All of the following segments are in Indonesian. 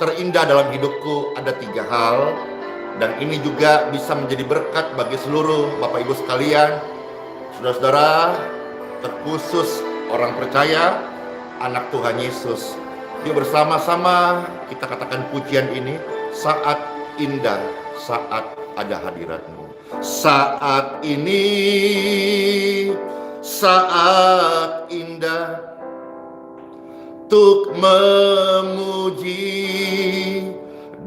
terindah dalam hidupku ada 3 hal. Dan ini juga bisa menjadi berkat bagi seluruh Bapak Ibu sekalian, saudara-saudara, terkhusus orang percaya, anak Tuhan Yesus. Yuk bersama-sama kita katakan pujian ini, saat indah, saat ada hadirat-Mu. Saat ini, saat indah, untuk memuji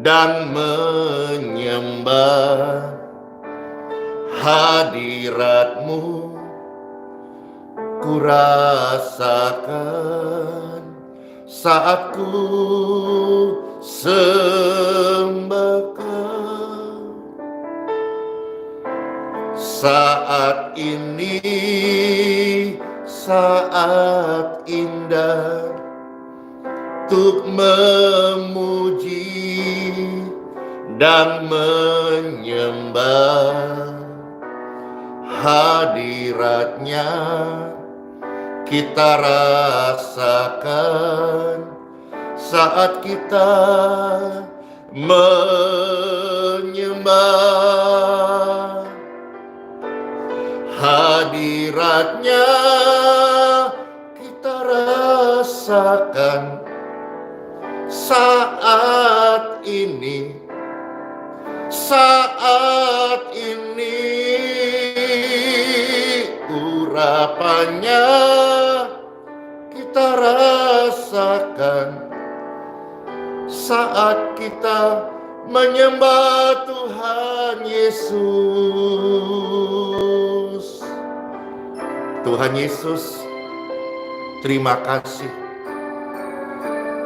dan menyembah hadirat-Mu. Ku rasakan saat ku sembahkan. Saat ini, saat indah, untuk memuji dan menyembah hadirat-Nya. Kita rasakan saat kita menyembah hadirat-Nya. Kita rasakan saat ini, saat ini, urapannya kita rasakan saat kita menyembah Tuhan Yesus. Tuhan Yesus, terima kasih.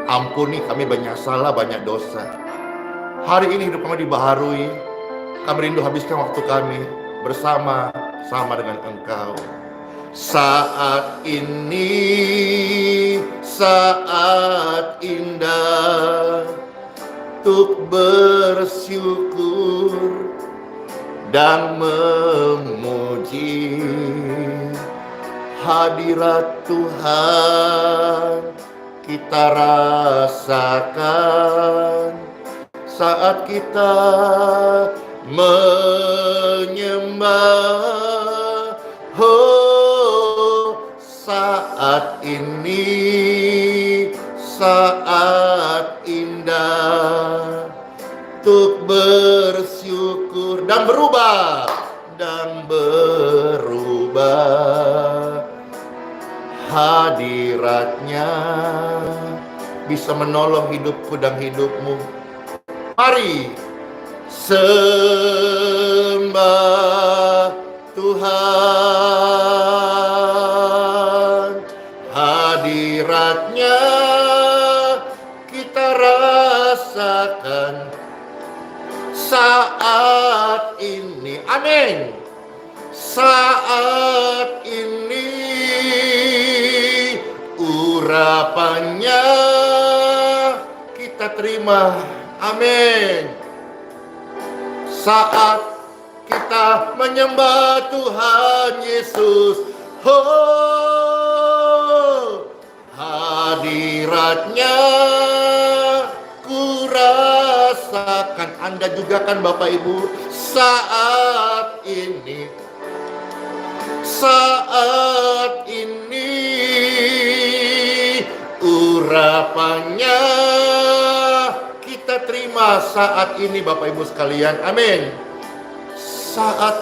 Ampuni kami banyak salah, banyak dosa. Hari ini hidup kami dibaharui. Kami rindu habiskan waktu kami bersama-sama dengan Engkau. Saat ini, saat indah, untuk bersyukur dan memuji hadirat Tuhan. Kita rasakan saat kita menyembah. Oh, saat ini, saat indah, untuk bersyukur dan berubah, hadirat-Nya bisa menolong hidupku dan hidupmu. Mari sembah Tuhan, hadirat-Nya kita rasakan saat ini. Amin. Saat ini urapannya kita terima. Amin. Saat kita menyembah Tuhan Yesus, oh, hadirat-Nya ku rasakan. Anda juga kan Bapak Ibu, saat ini, saat ini urapannya kita terima saat ini Bapak Ibu sekalian. Amin. Saat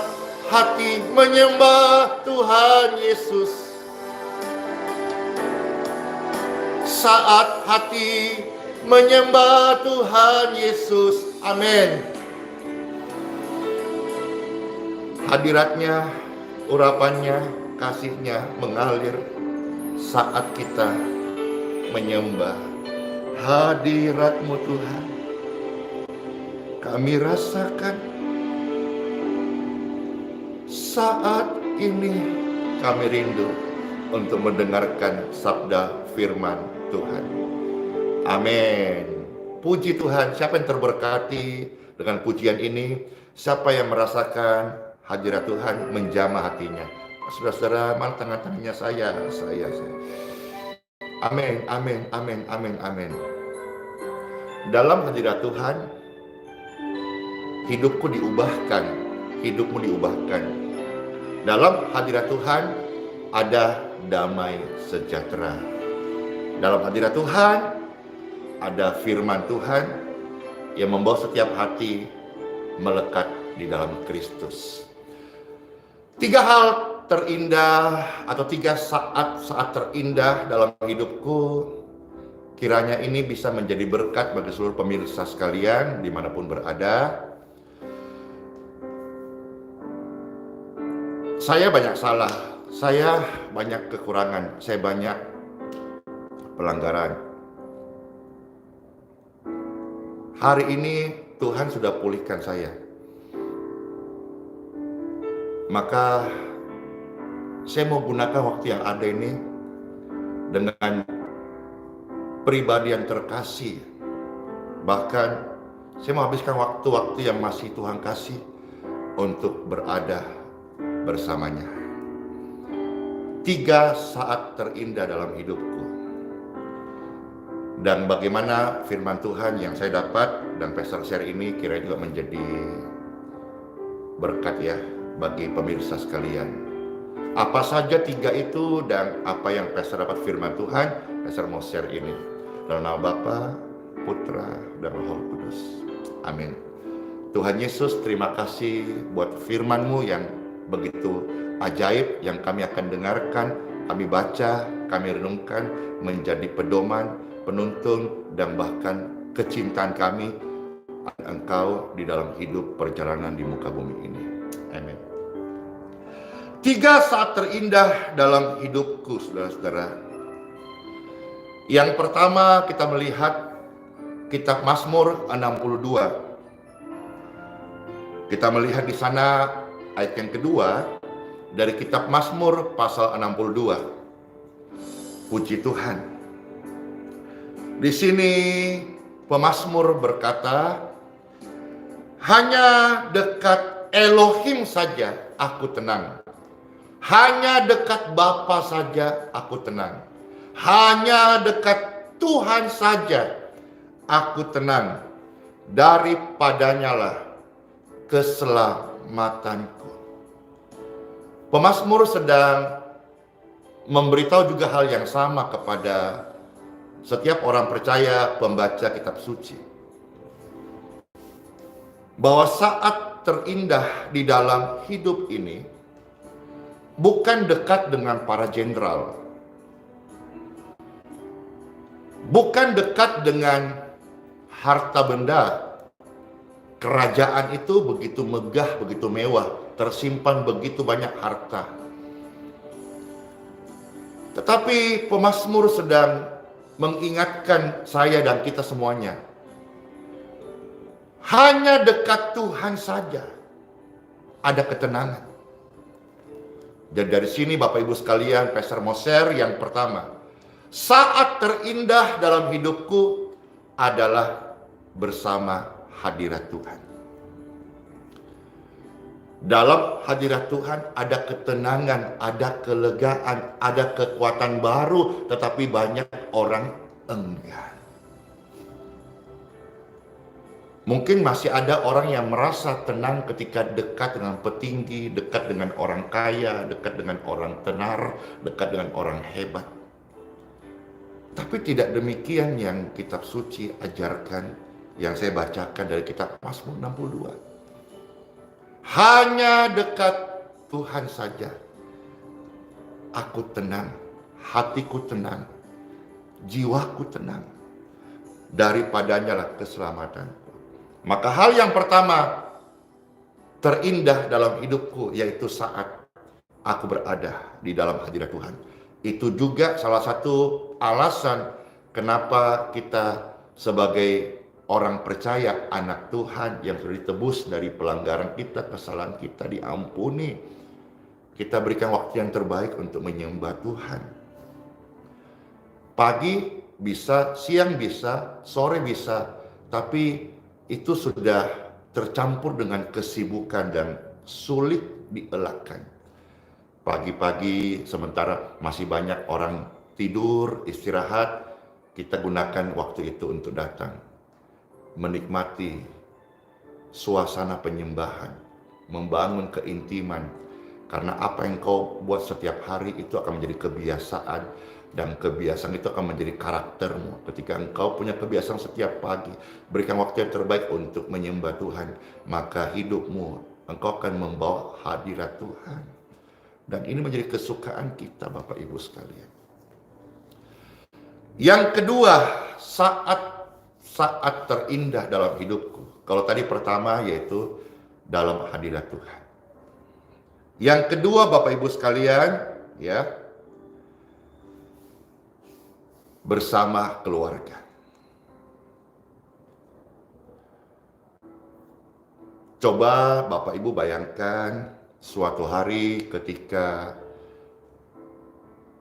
hati menyembah Tuhan Yesus, saat hati menyembah Tuhan Yesus. Amin. Hadirat-Nya, urapannya, kasih-Nya mengalir saat kita menyembah. Hadirat-Mu Tuhan kami rasakan saat ini. Kami rindu untuk mendengarkan sabda firman Tuhan. Amin. Puji Tuhan. Siapa yang terberkati dengan pujian ini? Siapa yang merasakan hadirat Tuhan menjamah hatinya? Saudara-saudara, mana tangan-tangannya? Saya. Amin, amin, amin, amin, amin. Dalam hadirat Tuhan, hidupku diubahkan, hidupmu diubahkan. Dalam hadirat Tuhan, ada damai sejahtera. Dalam hadirat Tuhan, ada firman Tuhan yang membawa setiap hati melekat di dalam Kristus. 3 hal terindah atau 3 saat terindah dalam hidupku, kiranya ini bisa menjadi berkat bagi seluruh pemirsa sekalian dimanapun berada. Saya banyak salah, saya banyak kekurangan, saya banyak pelanggaran. Hari ini Tuhan sudah pulihkan saya. Maka saya mau gunakan waktu yang ada ini dengan pribadi yang terkasih. Bahkan saya mau habiskan waktu-waktu yang masih Tuhan kasih untuk berada bersamanya. 3 saat terindah dalam hidupku. Dan bagaimana firman Tuhan yang saya dapat dan Pastor share ini kira juga menjadi berkat ya bagi pemirsa sekalian. Apa saja 3 itu dan apa yang Pastor dapat firman Tuhan, Pastor mau share ini. Dalam nama Bapa, Putra, dan Roh Kudus. Amin. Tuhan Yesus, terima kasih buat firman-Mu yang begitu ajaib yang kami akan dengarkan, kami baca, kami renungkan menjadi pedoman, penuntun, dan bahkan kecintaan kami Engkau di dalam hidup perjalanan di muka bumi ini. Amin. 3 saat terindah dalam hidupku, saudara-saudara. Yang pertama kita melihat kitab Mazmur 62. Kita melihat di sana ayat yang kedua dari kitab Mazmur pasal 62. Puji Tuhan. Di sini pemazmur berkata, hanya dekat Elohim saja aku tenang. Hanya dekat Bapa saja aku tenang. Hanya dekat Tuhan saja aku tenang. Daripadanya lah keselamatanku. Pemazmur sedang memberitahu juga hal yang sama kepada setiap orang percaya pembaca kitab suci. Bahwa saat terindah di dalam hidup ini bukan dekat dengan para jenderal. Bukan dekat dengan harta benda. Kerajaan itu begitu megah, begitu mewah, tersimpan begitu banyak harta. Tetapi pemazmur sedang mengingatkan saya dan kita semuanya. Hanya dekat Tuhan saja ada ketenangan. Dan dari sini Bapak Ibu sekalian, Pastor Moser yang pertama, saat terindah dalam hidupku adalah bersama hadirat Tuhan. Dalam hadirat Tuhan ada ketenangan, ada kelegaan, ada kekuatan baru, tetapi banyak orang enggan. Mungkin masih ada orang yang merasa tenang ketika dekat dengan petinggi, dekat dengan orang kaya, dekat dengan orang tenar, dekat dengan orang hebat. Tapi tidak demikian yang kitab suci ajarkan, yang saya bacakan dari kitab Mazmur 62. Hanya dekat Tuhan saja aku tenang, hatiku tenang, jiwaku tenang. Daripadanya lah keselamatan. Maka hal yang pertama terindah dalam hidupku yaitu saat aku berada di dalam hadirat Tuhan. Itu juga salah satu alasan kenapa kita sebagai orang percaya, anak Tuhan yang sudah ditebus dari pelanggaran kita, kesalahan kita diampuni. Kita berikan waktu yang terbaik untuk menyembah Tuhan. Pagi bisa, siang bisa, sore bisa, tapi itu sudah tercampur dengan kesibukan dan sulit dielakkan. Pagi-pagi sementara masih banyak orang tidur, istirahat, kita gunakan waktu itu untuk datang. menikmati suasana penyembahan, membangun keintiman, karena apa yang kau buat setiap hari itu akan menjadi kebiasaan, dan kebiasaan itu akan menjadi karaktermu. Ketika engkau punya kebiasaan setiap pagi, berikan waktu yang terbaik untuk menyembah Tuhan, maka hidupmu, engkau akan membawa hadirat Tuhan. Dan ini menjadi kesukaan kita, Bapak Ibu sekalian. Yang kedua, saat terindah dalam hidupku. Kalau tadi pertama yaitu dalam hadirat Tuhan. Yang kedua, Bapak Ibu sekalian, ya, bersama keluarga. Coba Bapak Ibu bayangkan suatu hari ketika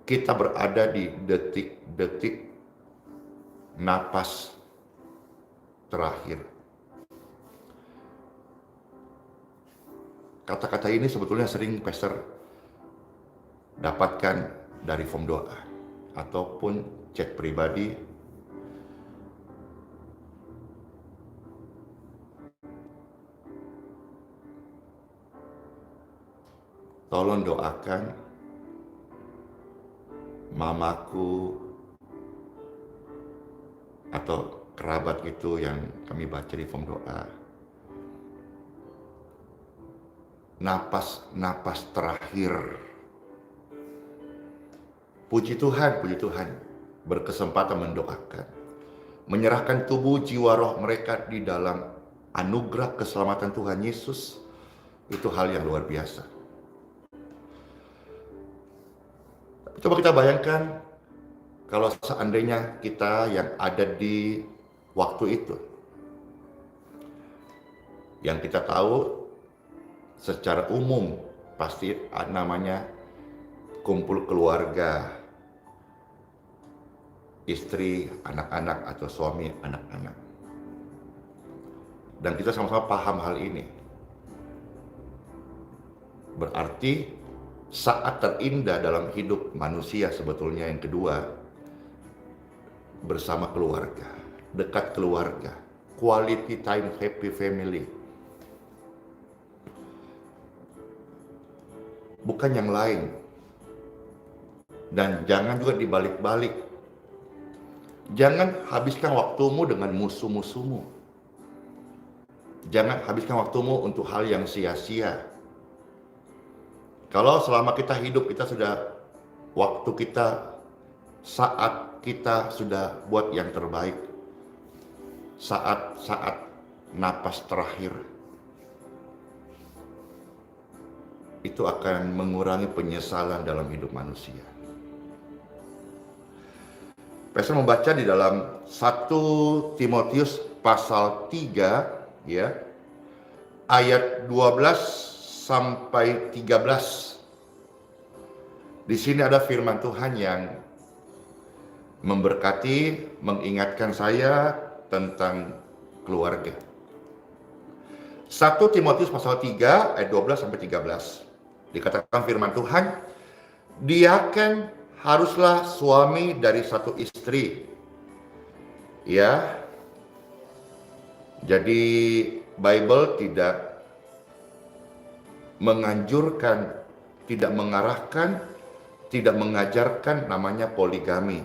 kita berada di detik-detik napas terakhir. Kata-kata ini sebetulnya sering Pastor dapatkan dari form doa ataupun chat pribadi. Tolong doakan mamaku atau kerabat itu yang kami baca di form doa. Napas terakhir. Puji Tuhan, berkesempatan mendoakan, menyerahkan tubuh, jiwa, roh mereka di dalam anugerah keselamatan Tuhan Yesus. Itu hal yang luar biasa. Coba kita bayangkan kalau seandainya kita yang ada di waktu itu, yang kita tahu secara umum pasti namanya kumpul keluarga, istri, anak-anak, atau suami, anak-anak. Dan kita sama-sama paham hal ini. Berarti saat terindah dalam hidup manusia sebetulnya yang kedua, bersama keluarga, dekat keluarga, quality time, happy family. Bukan yang lain. Dan jangan juga dibalik-balik. Jangan habiskan waktumu dengan musuh-musuhmu. Jangan habiskan waktumu untuk hal yang sia-sia. Kalau selama kita hidup, kita sudah, waktu kita, saat kita sudah buat yang terbaik. Saat napas terakhir. Itu akan mengurangi penyesalan dalam hidup manusia. Pastor membaca di dalam 1 Timotius pasal 3, ya, ayat 12 sampai 13. Di sini ada firman Tuhan yang memberkati, mengingatkan saya tentang keluarga. 1 Timotius pasal 3 ayat 12 sampai 13. Dikatakan firman Tuhan, diaken haruslah suami dari satu istri. Ya. Jadi Bible tidak menganjurkan, tidak mengarahkan, tidak mengajarkan namanya poligami.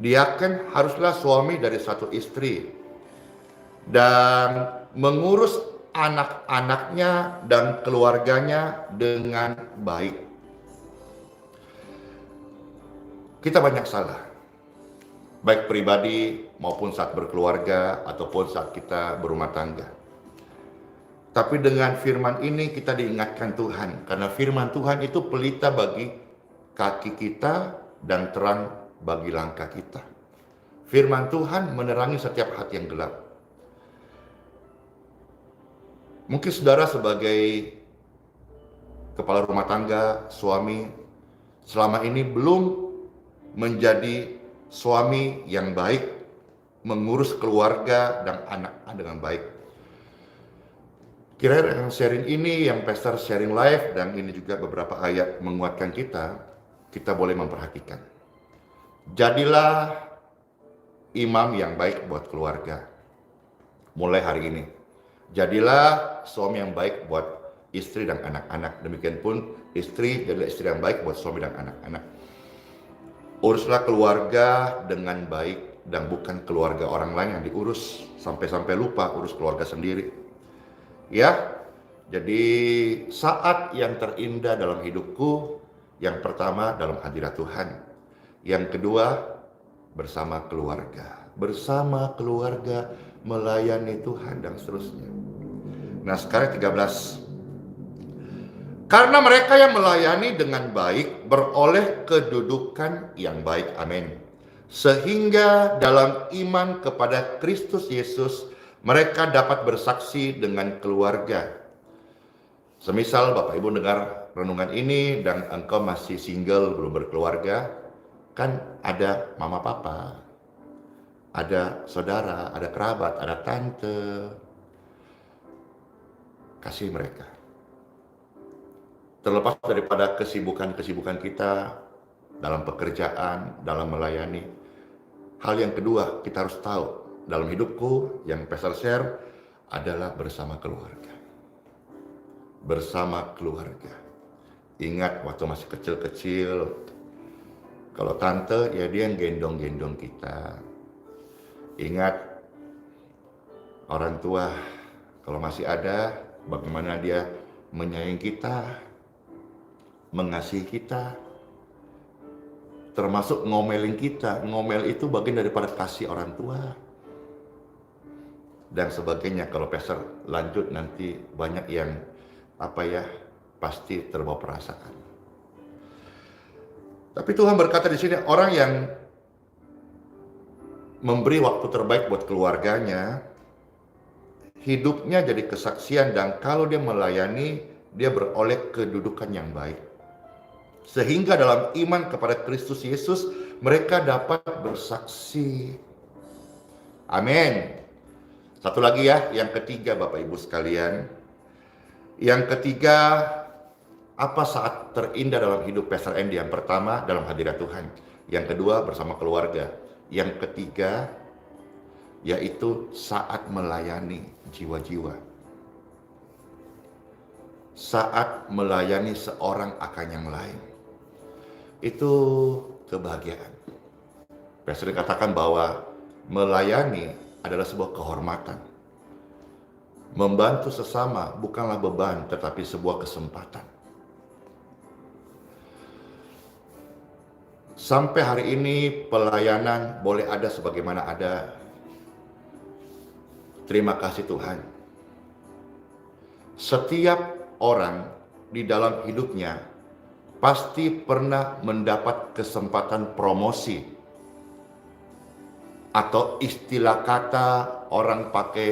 Diaken haruslah suami dari satu istri dan mengurus anak-anaknya dan keluarganya dengan baik. Kita banyak salah, baik pribadi maupun saat berkeluarga ataupun saat kita berumah tangga. Tapi dengan firman ini kita diingatkan Tuhan, karena firman Tuhan itu pelita bagi kaki kita dan terang bagi langkah kita. Firman Tuhan menerangi setiap hati yang gelap. Mungkin saudara sebagai kepala rumah tangga, suami, selama ini belum menjadi suami yang baik, mengurus keluarga dan anak-anak dengan baik. Kira-kira yang sharing ini, yang Pastor sharing live, dan ini juga beberapa ayat menguatkan kita boleh memperhatikan. Jadilah imam yang baik buat keluarga. mulai hari ini. Jadilah suami yang baik buat istri dan anak-anak. Demikian pun istri, jadilah istri yang baik buat suami dan anak-anak. Uruslah keluarga dengan baik dan bukan keluarga orang lain yang diurus. Sampai-sampai lupa urus keluarga sendiri. Ya, jadi saat yang terindah dalam hidupku, yang pertama dalam hadirat Tuhan. Yang kedua, bersama keluarga. Bersama keluarga melayani Tuhan dan seterusnya. Nah sekarang 13. Karena mereka yang melayani dengan baik beroleh kedudukan yang baik. Amin. Sehingga dalam iman kepada Kristus Yesus mereka dapat bersaksi dengan keluarga. Semisal Bapak Ibu dengar renungan ini dan engkau masih single, belum berkeluarga, kan ada mama papa, ada saudara, ada kerabat, ada tante. Kasih mereka. Terlepas daripada kesibukan-kesibukan kita dalam pekerjaan, dalam melayani. Hal yang kedua kita harus tahu dalam hidupku yang Pastor share adalah bersama keluarga. Bersama keluarga. Ingat waktu masih kecil-kecil, kalau tante ya dia yang gendong-gendong kita. Ingat orang tua kalau masih ada bagaimana dia menyayangi kita, mengasihi kita, termasuk ngomelin kita. Ngomel itu bagian daripada kasih orang tua dan sebagainya. Kalau Pastor lanjut nanti banyak yang pasti terbawa perasaan. Tapi Tuhan berkata di sini, orang yang memberi waktu terbaik buat keluarganya, hidupnya jadi kesaksian, dan kalau dia melayani, dia beroleh kedudukan yang baik. Sehingga dalam iman kepada Kristus Yesus, mereka dapat bersaksi. Amin. Satu lagi ya, yang ketiga Bapak Ibu sekalian. Yang ketiga, apa saat terindah dalam hidup Pastor Andy? Yang pertama, dalam hadirat Tuhan. Yang kedua, bersama keluarga. Yang ketiga, yaitu saat melayani jiwa-jiwa. Saat melayani seorang akan yang lain. Itu kebahagiaan. Pastor katakan bahwa melayani adalah sebuah kehormatan. Membantu sesama bukanlah beban, tetapi sebuah kesempatan. Sampai hari ini pelayanan boleh ada sebagaimana ada. Terima kasih Tuhan. Setiap orang di dalam hidupnya pasti pernah mendapat kesempatan promosi. Atau istilah kata orang pakai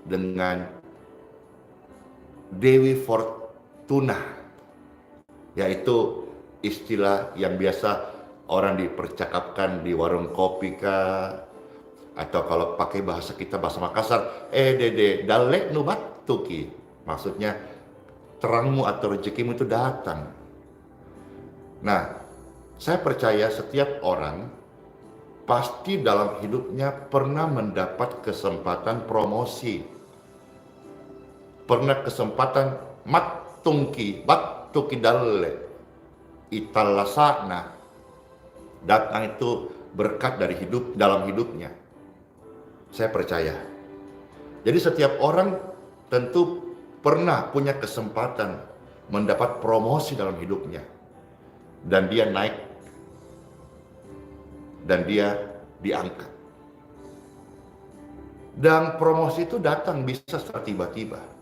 dengan Dewi Fortuna, yaitu istilah yang biasa orang dipercakapkan di warung kopi kah, atau kalau pakai bahasa kita, bahasa Makassar, dede dalek nubat tuki, maksudnya terangmu atau rezekimu itu datang. Nah, saya percaya setiap orang pasti dalam hidupnya pernah mendapat kesempatan promosi. Pernah kesempatan matungki, batuki dalle, italasana. Datang itu berkat dari hidup, dalam hidupnya. Saya percaya. Jadi setiap orang tentu pernah punya kesempatan mendapat promosi dalam hidupnya. Dan dia naik. Dan dia diangkat. Dan promosi itu datang bisa secara tiba-tiba.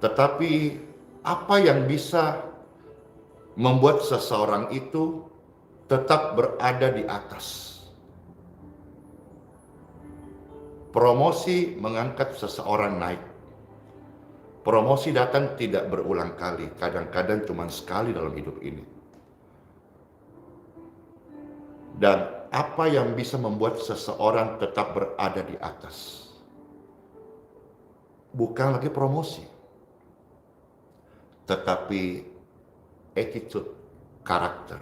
Tetapi apa yang bisa membuat seseorang itu tetap berada di atas? Promosi mengangkat seseorang naik. Promosi datang tidak berulang kali, kadang-kadang cuma sekali dalam hidup ini. Dan apa yang bisa membuat seseorang tetap berada di atas? Bukan lagi promosi, tetapi attitude, karakter.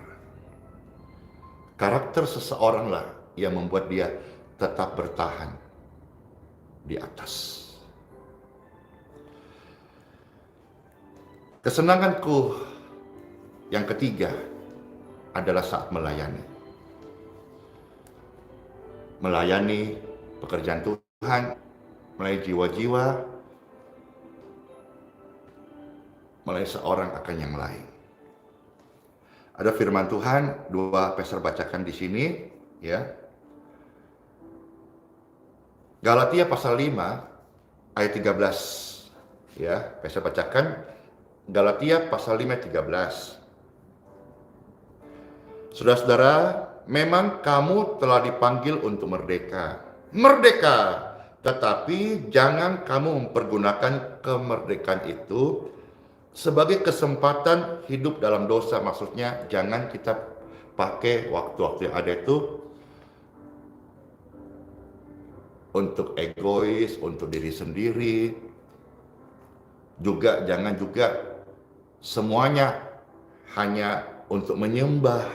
Karakter seseorang lah yang membuat dia tetap bertahan di atas. Kesenanganku yang ketiga adalah saat melayani. Melayani pekerjaan Tuhan, melayani jiwa-jiwa, melayani seorang akan yang lain. Ada firman Tuhan, 2 Peser bacakan di sini, ya. Galatia pasal 5 ayat 13. Ya, Peser bacakan Galatia pasal 5 ayat 13. Saudara-saudara, memang kamu telah dipanggil untuk merdeka. Merdeka, tetapi jangan kamu mempergunakan kemerdekaan itu sebagai kesempatan hidup dalam dosa. Maksudnya jangan kita pakai waktu-waktu yang ada itu untuk egois, untuk diri sendiri. Juga jangan juga semuanya hanya untuk menyembah,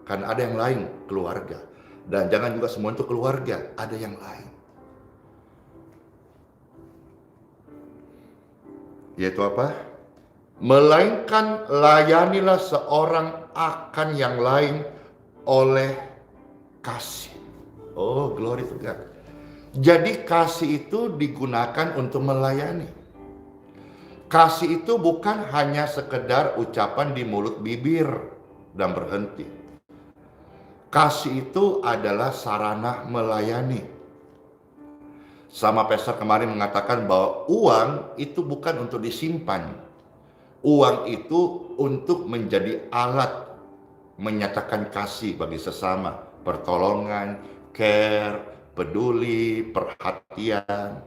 karena ada yang lain, keluarga. Dan jangan juga semua untuk keluarga, ada yang lain. Yaitu apa? Melainkan layanilah seorang akan yang lain oleh kasih. Oh, glory to God. Jadi kasih itu digunakan untuk melayani. Kasih itu bukan hanya sekedar ucapan di mulut bibir dan berhenti. Kasih itu adalah sarana melayani. Sama Peser kemarin mengatakan bahwa uang itu bukan untuk disimpan. Uang itu untuk menjadi alat menyatakan kasih bagi sesama, pertolongan, care, peduli, perhatian.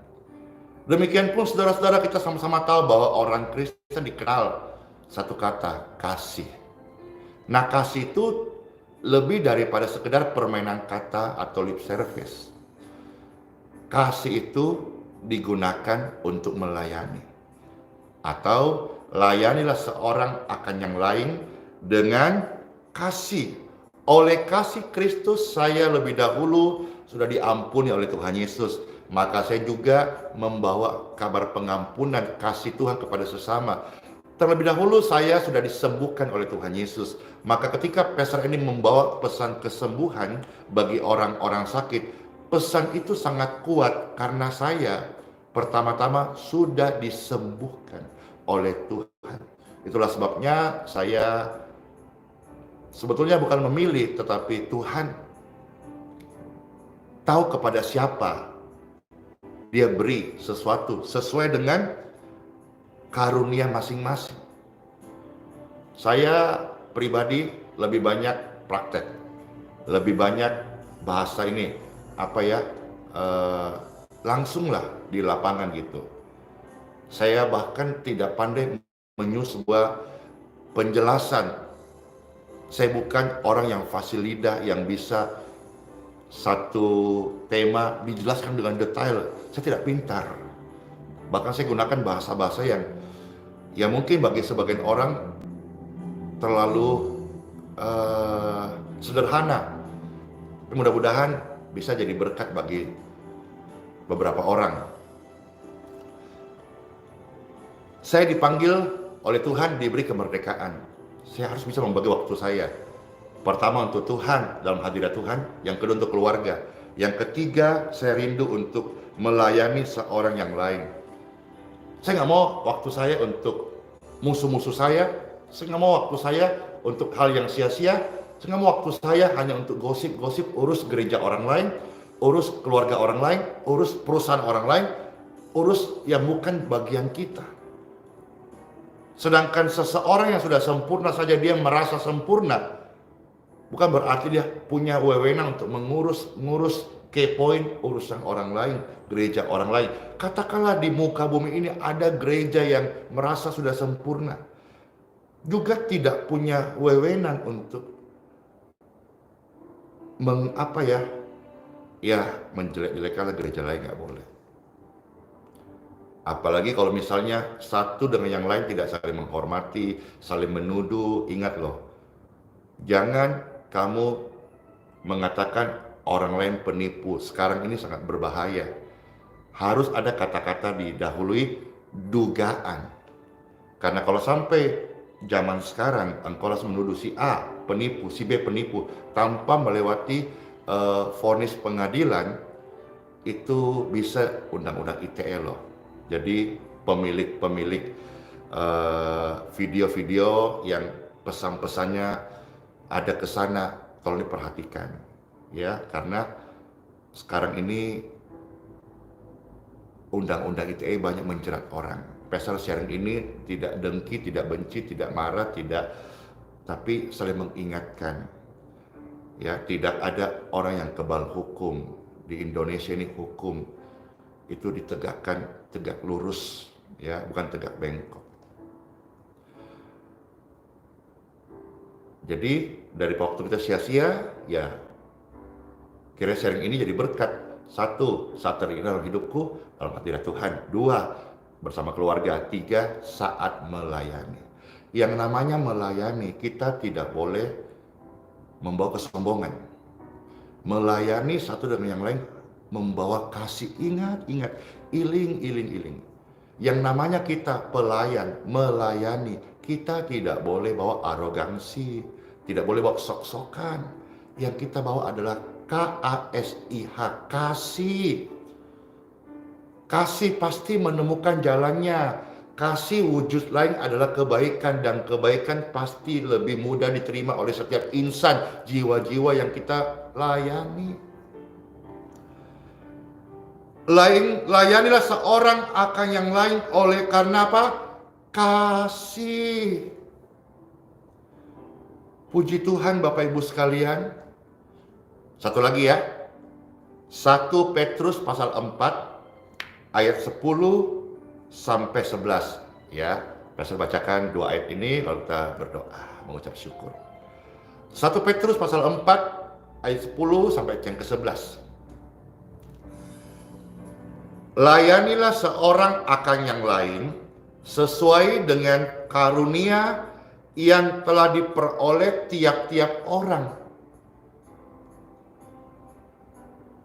Demikian pun saudara-saudara, kita sama-sama tahu bahwa orang Kristen dikenal satu kata, kasih. Nah, kasih itu lebih daripada sekedar permainan kata atau lip service. Kasih itu digunakan untuk melayani. Atau layanilah seorang akan yang lain dengan kasih. Oleh kasih Kristus saya lebih dahulu sudah diampuni oleh Tuhan Yesus. Maka saya juga membawa kabar pengampunan kasih Tuhan kepada sesama. Terlebih dahulu saya sudah disembuhkan oleh Tuhan Yesus. Maka ketika Peser ini membawa pesan kesembuhan bagi orang-orang sakit, pesan itu sangat kuat karena saya pertama-tama sudah disembuhkan oleh Tuhan. Itulah sebabnya saya sebetulnya bukan memilih, tetapi Tuhan tahu kepada siapa Dia beri sesuatu sesuai dengan karunia masing-masing. Saya pribadi lebih banyak praktek, lebih banyak bahasa ini langsunglah di lapangan gitu. Saya bahkan tidak pandai menyusun sebuah penjelasan. Saya bukan orang yang fasih lidah yang bisa satu tema dijelaskan dengan detail. Saya tidak pintar. Bahkan saya gunakan bahasa-bahasa yang mungkin bagi sebagian orang terlalu sederhana. Tapi mudah-mudahan bisa jadi berkat bagi beberapa orang. Saya dipanggil oleh Tuhan, diberi kemerdekaan. Saya harus bisa membagi waktu saya. Pertama untuk Tuhan, dalam hadirat Tuhan. Yang kedua untuk keluarga. Yang ketiga, saya rindu untuk melayani seorang yang lain. Saya nggak mau waktu saya untuk musuh-musuh saya. Saya nggak mau waktu saya untuk hal yang sia-sia. Saya nggak mau waktu saya hanya untuk gosip-gosip, urus gereja orang lain, urus keluarga orang lain, urus perusahaan orang lain, urus yang bukan bagian kita. Sedangkan seseorang yang sudah sempurna saja dia merasa sempurna, bukan berarti dia punya wewenang untuk mengurus key point urusan orang lain, gereja orang lain. Katakanlah di muka bumi ini ada gereja yang merasa sudah sempurna, juga tidak punya wewenang untuk menjelek-jelekan gereja lain, nggak boleh. Apalagi kalau misalnya satu dengan yang lain tidak saling menghormati, saling menuduh. Ingat loh, jangan kamu mengatakan orang lain penipu. Sekarang ini sangat berbahaya. Harus ada kata-kata didahului dugaan. Karena kalau sampai zaman sekarang engkau langsung menuduh si A penipu, si B penipu tanpa melewati vonis pengadilan, itu bisa undang-undang ITE loh. Jadi pemilik video-video yang pesan-pesannya ada ke sana, tolong diperhatikan ya, karena sekarang ini undang-undang ITE banyak menjerat orang. Pasal sharing ini tidak dengki, tidak benci, tidak marah, tidak, tapi saling mengingatkan. Ya, tidak ada orang yang kebal hukum. Di Indonesia ini hukum itu ditegakkan tegak lurus, ya, bukan tegak bengkok. Jadi dari waktu kita sia-sia, ya kira sharing ini jadi berkat. Satu, saat terjadi dalam hidupku, dalam hadirat Tuhan. Dua, bersama keluarga. Tiga, saat melayani. Yang namanya melayani, kita tidak boleh membawa kesombongan. Melayani satu dengan yang lain, membawa kasih. Ingat, iling. Yang namanya kita pelayan, melayani, kita tidak boleh bawa arogansi, tidak boleh bawa sok-sokan. Yang kita bawa adalah KASIH, kasih. Kasih pasti menemukan jalannya. Kasih wujud lain adalah kebaikan, dan kebaikan pasti lebih mudah diterima oleh setiap insan, jiwa-jiwa yang kita layani. Layanilah seorang akan yang lain oleh karena apa? Kasih. Puji Tuhan Bapak Ibu sekalian. Satu lagi ya. 1 Petrus pasal 4 ayat 10 sampai 11 ya. Saya bacakan dua ayat ini lalu kita berdoa mengucap syukur. 1 Petrus pasal 4 ayat 10 sampai yang ke-11. Layanilah seorang akan yang lain sesuai dengan karunia yang telah diperoleh tiap-tiap orang.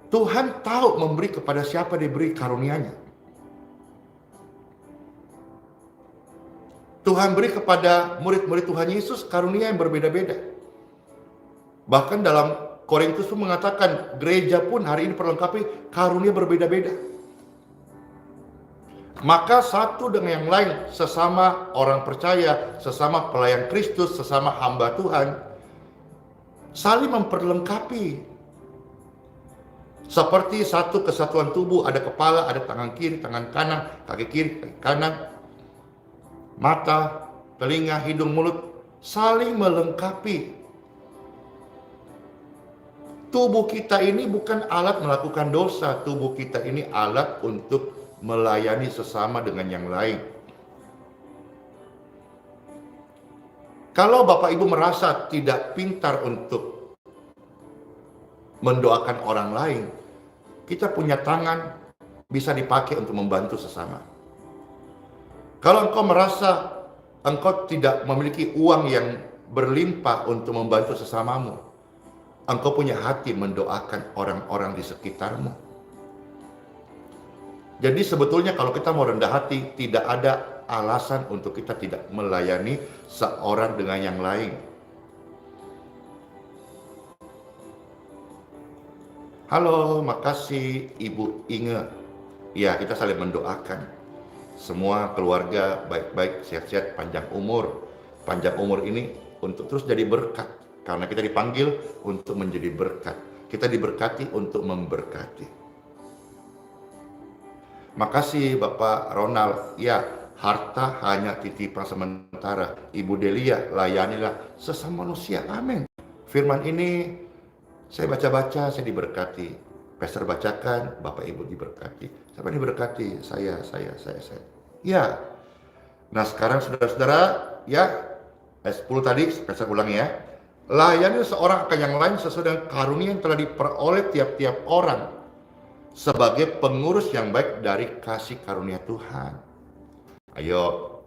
Tuhan tahu memberi kepada siapa diberi karunia-Nya. Tuhan beri kepada murid-murid Tuhan Yesus karunia yang berbeda-beda. Bahkan dalam Korintus pun mengatakan gereja pun hari ini perlengkapi karunia berbeda-beda. Maka satu dengan yang lain, sesama orang percaya, sesama pelayan Kristus, sesama hamba Tuhan, saling memperlengkapi. Seperti satu kesatuan tubuh, ada kepala, ada tangan kiri, tangan kanan, kaki kiri, kaki kanan, mata, telinga, hidung, mulut, saling melengkapi. Tubuh kita ini bukan alat melakukan dosa, tubuh kita ini alat untuk melayani sesama dengan yang lain. Kalau Bapak Ibu merasa tidak pintar untuk mendoakan orang lain, kita punya tangan bisa dipakai untuk membantu sesama. Kalau engkau merasa engkau tidak memiliki uang yang berlimpah untuk membantu sesamamu, engkau punya hati mendoakan orang-orang di sekitarmu. Jadi sebetulnya kalau kita mau rendah hati, tidak ada alasan untuk kita tidak melayani seorang dengan yang lain. Halo, makasih Ibu Inge. Ya, kita saling mendoakan. Semua keluarga baik-baik, sehat-sehat, panjang umur. Panjang umur ini untuk terus jadi berkat. Karena kita dipanggil untuk menjadi berkat. Kita diberkati untuk memberkati. Makasih Bapak Ronald. Ya, harta hanya titipan sementara. Ibu Delia, layanilah sesama manusia. Amin. Firman ini saya baca-baca, saya diberkati. Pastor bacakan, Bapak Ibu diberkati. Siapa diberkati? Saya. Ya. Nah sekarang saudara-saudara, ya, ayat 10 tadi, Pastor ulang ya. Layani seorang akan yang lain sesuai dengan karunia yang telah diperoleh tiap-tiap orang sebagai pengurus yang baik dari kasih karunia Tuhan. Ayo,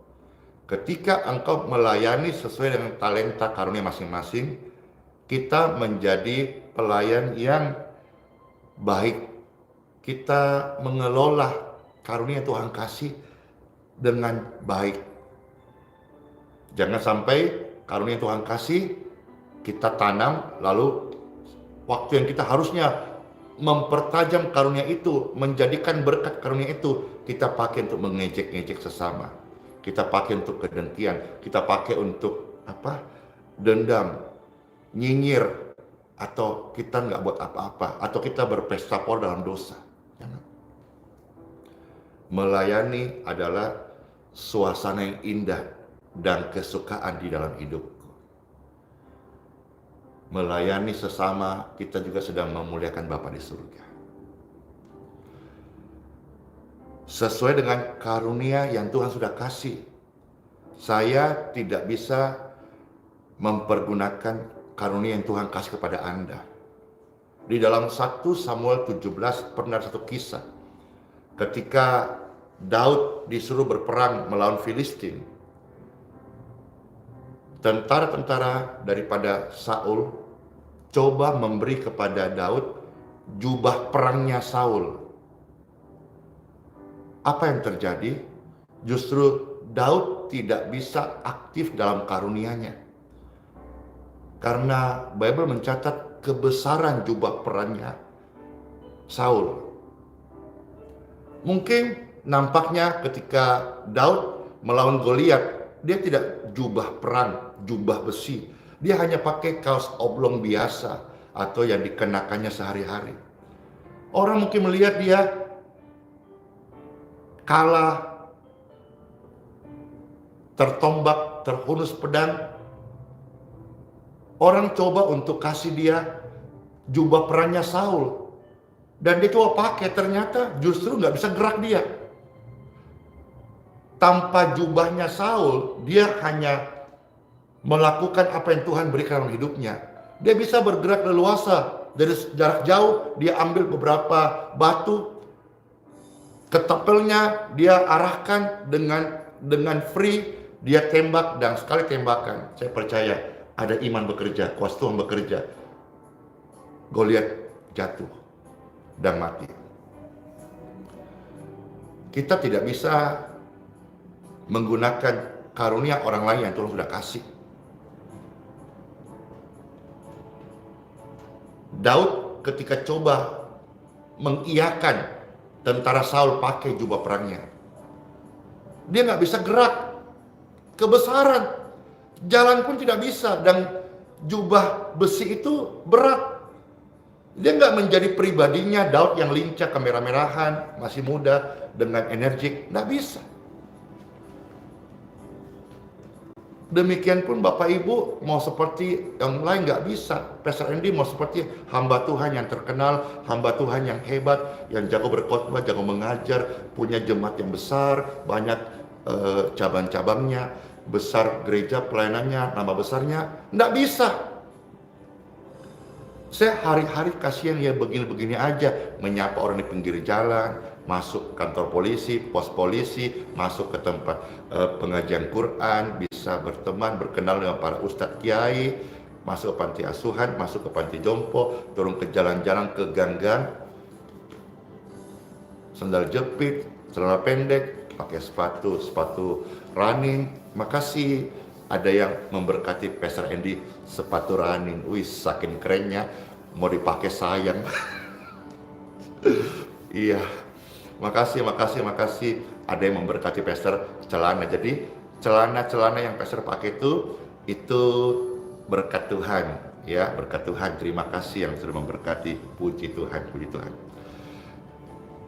ketika engkau melayani sesuai dengan talenta karunia masing-masing, kita menjadi pelayan yang baik kita mengelola karunia yang Tuhan kasih dengan baik. Jangan sampai karunia yang Tuhan kasih kita tanam, lalu waktu yang kita harusnya mempertajam karunia itu, menjadikan berkat karunia itu, kita pakai untuk mengejek-ngejek sesama. Kita pakai untuk kedengkian, kita pakai untuk dendam, nyinyir, atau kita nggak buat apa-apa, atau kita berpesta pora dalam dosa. Jangan. Melayani adalah suasana yang indah dan kesukaan di dalam hidupku. Melayani sesama, kita juga sedang memuliakan Bapa di surga. Sesuai dengan karunia yang Tuhan sudah kasih, saya tidak bisa mempergunakan karunia yang Tuhan kasih kepada Anda. Di dalam 1 Samuel 17 pernah satu kisah ketika Daud disuruh berperang melawan Filistin. Tentara-tentara daripada Saul coba memberi kepada Daud jubah perangnya Saul. Apa yang terjadi? Justru Daud tidak bisa aktif dalam karunia-Nya. Karena Bible mencatat kebesaran jubah perangnya Saul. Mungkin nampaknya ketika Daud melawan Goliat, dia tidak jubah perang, jubah besi. Dia hanya pakai kaos oblong biasa atau yang dikenakannya sehari-hari. Orang mungkin melihat dia kalah, tertombak, terhunus pedang. Orang coba untuk kasih dia jubah perangnya Saul. Dan dia coba pakai, ternyata justru nggak bisa gerak dia. Tanpa jubahnya Saul, dia hanya melakukan apa yang Tuhan berikan dalam hidupnya. Dia bisa bergerak leluasa. Dari jarak jauh, dia ambil beberapa batu, ketapelnya dia arahkan dengan free, dia tembak, dan sekali tembakan, saya percaya ada iman bekerja, kuasa Tuhan bekerja. Goliat jatuh dan mati. Kita tidak bisa menggunakan karunia orang lain yang Tuhan sudah kasih. Daud ketika coba mengiyakan tentara Saul pakai jubah perangnya, dia nggak bisa gerak, kebesaran, jalan pun tidak bisa, dan jubah besi itu berat. Dia nggak menjadi pribadinya Daud yang lincah, kemerah-merahan, masih muda, dengan energik, nggak bisa. Demikian pun Bapak Ibu mau seperti yang lain nggak bisa. Pastor Andy mau seperti hamba Tuhan yang terkenal, hamba Tuhan yang hebat, yang jago berkhotbah, jago mengajar, punya jemaat yang besar, banyak cabang-cabangnya, besar gereja pelayanannya, nama besarnya, nggak bisa. Saya hari-hari kasihan ya begini-begini aja, menyapa orang di pinggir jalan, masuk kantor polisi, pos polisi, masuk ke tempat pengajian Quran, bisa berteman, berkenal dengan para ustadz kiai, masuk ke panti asuhan, masuk ke panti jompo, turun ke jalan-jalan, ke gang-gang, sandal jepit, celana pendek, pakai sepatu running. Makasih ada yang memberkati Pastor Andy sepatu running. Wih, saking kerennya, mau dipakai sayang. Iya, makasih. Ada yang memberkati Pastor celana. Jadi celana yang Pastor pakai itu berkat Tuhan, ya, berkat Tuhan. Terima kasih yang sudah memberkati. Puji Tuhan.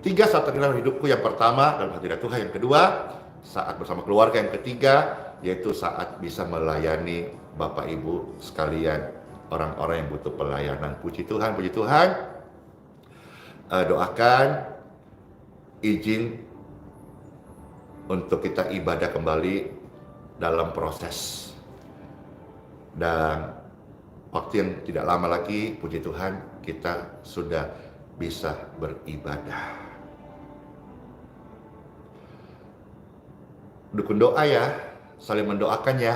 3 saat terkenal hidupku. Yang pertama dalam hadirat Tuhan, yang kedua saat bersama keluarga, yang ketiga yaitu saat bisa melayani Bapak Ibu sekalian, orang-orang yang butuh pelayanan. Puji Tuhan. Doakan izin untuk kita ibadah kembali dalam proses, dan waktu yang tidak lama lagi, puji Tuhan, kita sudah bisa beribadah. Dukun doa ya, saling mendoakan ya.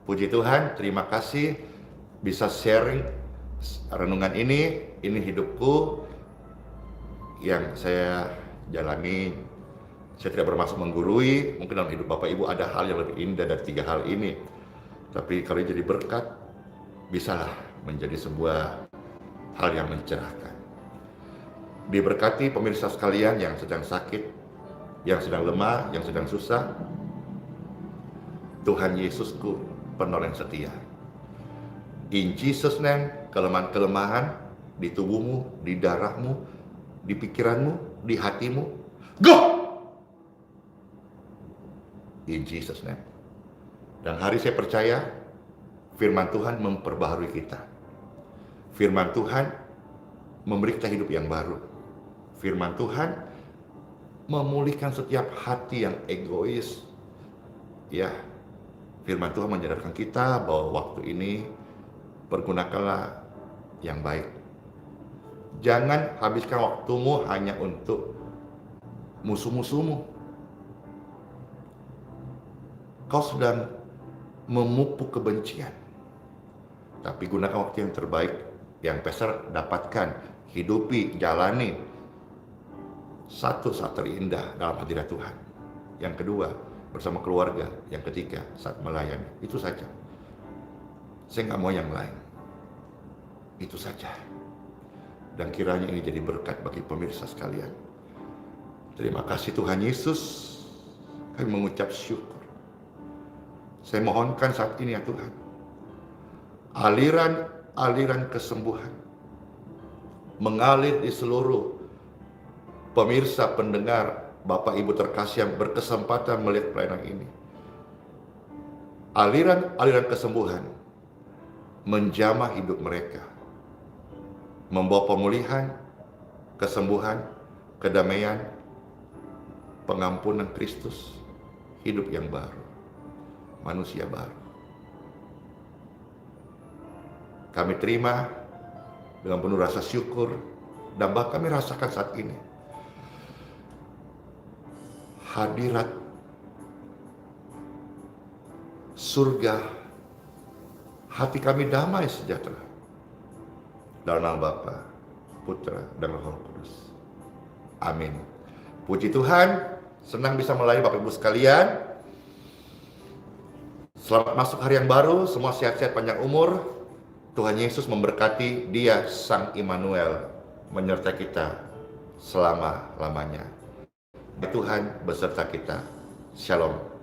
Puji Tuhan, terima kasih bisa sharing renungan ini hidupku. yang saya jalani. Saya tidak bermaksud menggurui, mungkin dalam hidup Bapak Ibu ada hal yang lebih indah dari 3 hal ini. Tapi kalau jadi berkat, bisalah menjadi sebuah hal yang mencerahkan. Diberkati pemirsa sekalian yang sedang sakit, yang sedang lemah, yang sedang susah. Tuhan Yesusku penolong setia. In Jesus name, kelemahan-kelemahan di tubuhmu, di darahmu, di pikiranmu, di hatimu, go! In Jesus name. Dan hari saya percaya firman Tuhan memperbaharui kita. Firman Tuhan memberi kita hidup yang baru. Firman Tuhan memulihkan setiap hati yang egois. Ya, firman Tuhan menyadarkan kita bahwa waktu ini pergunakanlah yang baik. Jangan habiskan waktumu hanya untuk musuh-musuhmu. Kau sedang memupuk kebencian. Tapi gunakan waktu yang terbaik, yang besar dapatkan, hidupi, jalani satu saat terindah dalam hadirat Tuhan. Yang kedua, bersama keluarga. Yang ketiga, saat melayani. Itu saja. Saya nggak mau yang lain. Itu saja. Dan kiranya ini jadi berkat bagi pemirsa sekalian. Terima kasih Tuhan Yesus. Kami mengucap syukur. Saya mohonkan saat ini ya Tuhan, aliran kesembuhan mengalir di seluruh pemirsa, pendengar, Bapak Ibu terkasih yang berkesempatan melihat pelayanan ini. Aliran kesembuhan menjamah hidup mereka, membawa pemulihan, kesembuhan, kedamaian, pengampunan Kristus, hidup yang baru, manusia baru. Kami terima dengan penuh rasa syukur, dan bahkan kami rasakan saat ini hadirat surga. Hati kami damai sejahtera dalam nama Bapa, Putra, dan Roh Kudus. Amin. Puji Tuhan, senang bisa melayani Bapak Ibu sekalian. Selamat masuk hari yang baru, semua sehat-sehat panjang umur. Tuhan Yesus memberkati, Dia Sang Immanuel menyertai kita selama-lamanya. Tuhan beserta kita. Shalom.